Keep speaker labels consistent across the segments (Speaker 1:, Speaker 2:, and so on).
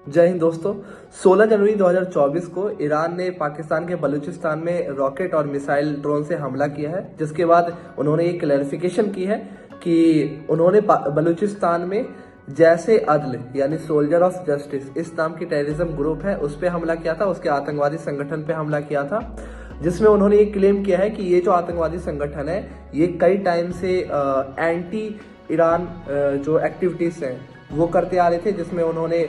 Speaker 1: जय हिंद दोस्तों। 16 जनवरी 2024 को ईरान ने पाकिस्तान के बलूचिस्तान में रॉकेट और मिसाइल ड्रोन से हमला किया है, जिसके बाद उन्होंने ये क्लैरिफिकेशन की है कि उन्होंने बलूचिस्तान में जैसे अदल यानी सोल्जर ऑफ जस्टिस इस नाम की टेररिज्म ग्रुप है उस पर हमला किया था, उसके आतंकवादी संगठन पे हमला किया था, जिसमें उन्होंने ये क्लेम किया है कि ये जो आतंकवादी संगठन है ये कई टाइम से एंटी ईरान जो एक्टिविटीज़ हैं वो करते आ रहे थे, जिसमें उन्होंने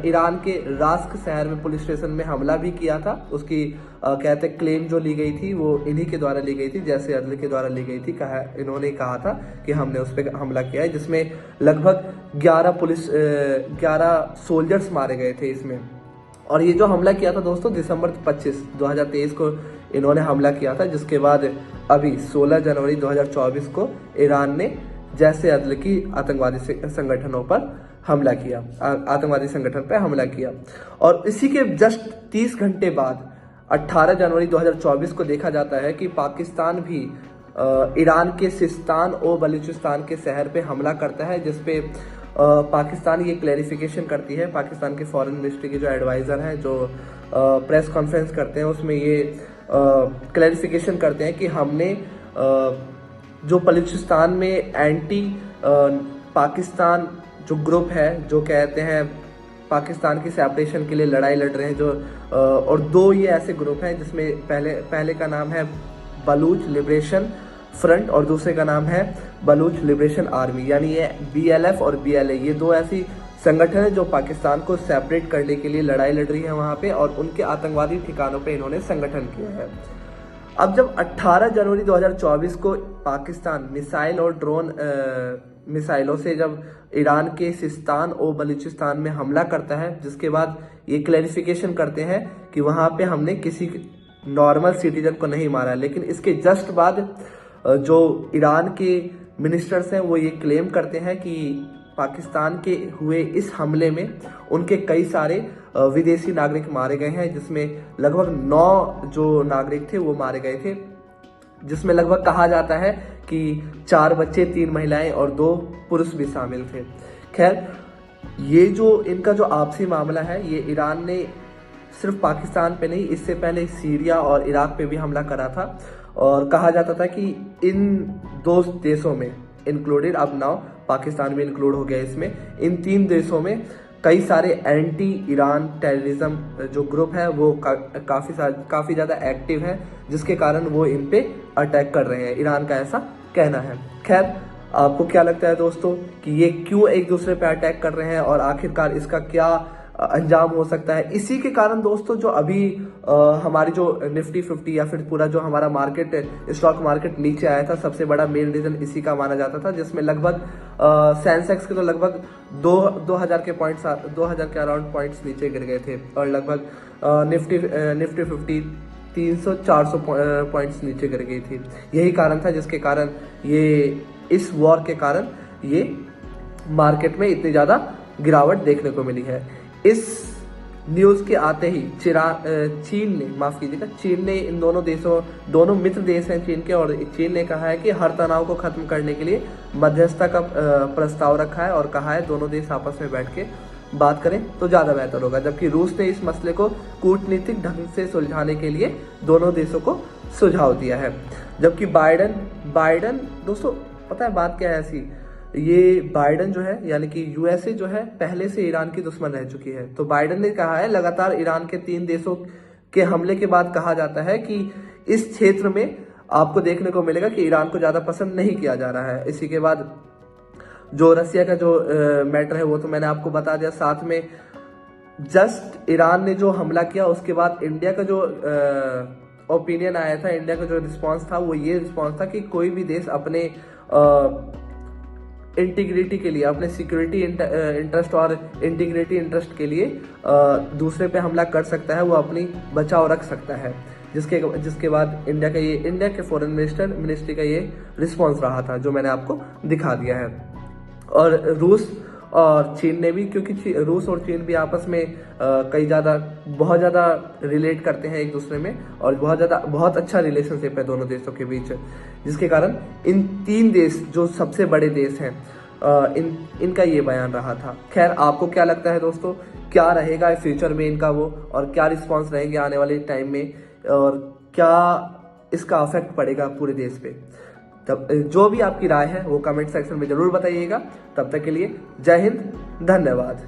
Speaker 1: ईरान के रास्क शहर में पुलिस स्टेशन में हमला भी किया था। उसकी कहते क्लेम जो ली गई थी वो इन्हीं के द्वारा ली गई थी, जैसे अदल के द्वारा ली गई थी। इन्होंने कहा था कि हमने उस पर हमला किया है, जिसमें लगभग 11 सोल्जर्स मारे गए थे इसमें। और ये जो हमला किया था दोस्तों दिसंबर 25, 2023 को इन्होंने हमला किया था, जिसके बाद अभी 16 जनवरी 2024 को ईरान ने जैसे अदल की आतंकवादी संगठनों पर हमला किया, आतंकवादी संगठन पर हमला किया। और इसी के जस्ट 30 घंटे बाद 18 जनवरी 2024 को देखा जाता है कि पाकिस्तान भी ईरान के सिस्तान और बलूचिस्तान के शहर पे हमला करता है, जिसपे पाकिस्तान ये क्लैरिफिकेशन करती है। पाकिस्तान के फॉरेन मिनिस्ट्री के जो एडवाइज़र हैं जो प्रेस कॉन्फ्रेंस करते हैं उसमें ये क्लैरिफिकेशन करते हैं कि हमने जो बलूचिस्तान में एंटी पाकिस्तान जो ग्रुप है जो कहते हैं पाकिस्तान की सेपरेशन के लिए लड़ाई लड़ रहे हैं, जो और दो ये ऐसे ग्रुप हैं जिसमें पहले का नाम है बलूच लिबरेशन फ्रंट और दूसरे का नाम है बलूच लिबरेशन आर्मी, यानी ये BLF और BLA, ये दो ऐसी संगठन है जो पाकिस्तान को सेपरेट करने के लिए लड़ाई लड़ रही है वहाँ पे, और उनके आतंकवादी ठिकानों पे इन्होंने संगठन किया है। अब जब 18 जनवरी 2024 को पाकिस्तान मिसाइल और ड्रोन मिसाइलों से जब ईरान के सिस्तान और बलूचिस्तान में हमला करता है, जिसके बाद ये क्लैरिफिकेशन करते हैं कि वहाँ पे हमने किसी नॉर्मल सिटीजन को नहीं मारा, लेकिन इसके जस्ट बाद जो ईरान के मिनिस्टर्स हैं वो ये क्लेम करते हैं कि पाकिस्तान के हुए इस हमले में उनके कई सारे विदेशी नागरिक मारे गए हैं, जिसमें लगभग 9 जो नागरिक थे वो मारे गए थे, जिसमें लगभग कहा जाता है कि 4 बच्चे, 3 महिलाएं और 2 पुरुष भी शामिल थे। खैर, ये जो इनका जो आपसी मामला है ये ईरान ने सिर्फ पाकिस्तान पे नहीं, इससे पहले सीरिया और इराक पे भी हमला करा था, और कहा जाता था कि इन 2 देशों में इंक्लूडेड, अब नाउ पाकिस्तान भी इंक्लूड हो गया इसमें, इन 3 देशों में कई सारे एंटी ईरान टेररिज्म जो ग्रुप है वो काफ़ी ज़्यादा एक्टिव है, जिसके कारण वो इन पे अटैक कर रहे हैं, ईरान का ऐसा कहना है। खैर, आपको क्या लगता है दोस्तों कि ये क्यों एक दूसरे पे अटैक कर रहे हैं और आखिरकार इसका क्या अंजाम हो सकता है? इसी के कारण दोस्तों जो अभी हमारी जो निफ्टी 50 या फिर पूरा जो हमारा मार्केट स्टॉक मार्केट नीचे आया था, सबसे बड़ा मेन रीजन इसी का माना जाता था, जिसमें लगभग सेंसेक्स के तो लगभग 2000 के अराउंड पॉइंट्स नीचे गिर गए थे, और लगभग निफ्टी 50 300-400 पॉइंट्स नीचे गिर गई थी। यही कारण था जिसके कारण ये इस वॉर के कारण ये मार्केट में इतनी ज़्यादा गिरावट देखने को मिली है। इस न्यूज़ के आते ही चीन ने इन दोनों मित्र देश हैं चीन के, और चीन ने कहा है कि हर तनाव को खत्म करने के लिए मध्यस्थता का प्रस्ताव रखा है, और कहा है दोनों देश आपस में बैठ के बात करें तो ज़्यादा बेहतर होगा। जबकि रूस ने इस मसले को कूटनीतिक ढंग से सुलझाने के लिए दोनों देशों को सुझाव दिया है। जबकि बाइडन दोस्तों, पता है बात क्या है ऐसी, ये बाइडन जो है यानी कि USA जो है पहले से ईरान की दुश्मन रह चुकी है। तो बाइडन ने कहा है लगातार ईरान के 3 देशों के हमले के बाद कहा जाता है कि इस क्षेत्र में आपको देखने को मिलेगा कि ईरान को ज़्यादा पसंद नहीं किया जा रहा है। इसी के बाद जो रसिया का जो मैटर है वो तो मैंने आपको बता दिया, साथ में जस्ट ईरान ने जो हमला किया उसके बाद इंडिया का जो ओपिनियन आया था, इंडिया का जो रिस्पॉन्स था वो ये रिस्पॉन्स था कि कोई भी देश अपने इंटीग्रिटी के लिए, अपने सिक्योरिटी इंटरेस्ट और इंटीग्रिटी इंटरेस्ट के लिए दूसरे पे हमला कर सकता है, वो अपनी बचाव रख सकता है। जिसके बाद इंडिया के फॉरेन मिनिस्ट्री का ये रिस्पॉन्स रहा था, जो मैंने आपको दिखा दिया है। और रूस और चीन ने भी, क्योंकि रूस और चीन भी आपस में बहुत ज़्यादा रिलेट करते हैं एक दूसरे में, और बहुत अच्छा रिलेशनशिप है दोनों देशों के बीच, जिसके कारण इन 3 देश जो सबसे बड़े देश हैं इनका ये बयान रहा था। खैर, आपको क्या लगता है दोस्तों क्या रहेगा फ्यूचर में इनका वो, और क्या रिस्पॉन्स रहेंगे आने वाले टाइम में, और क्या इसका अफेक्ट पड़ेगा पूरे देश पे। तब जो भी आपकी राय है वो कमेंट सेक्शन में जरूर बताइएगा। तब तक के लिए जय हिंद, धन्यवाद।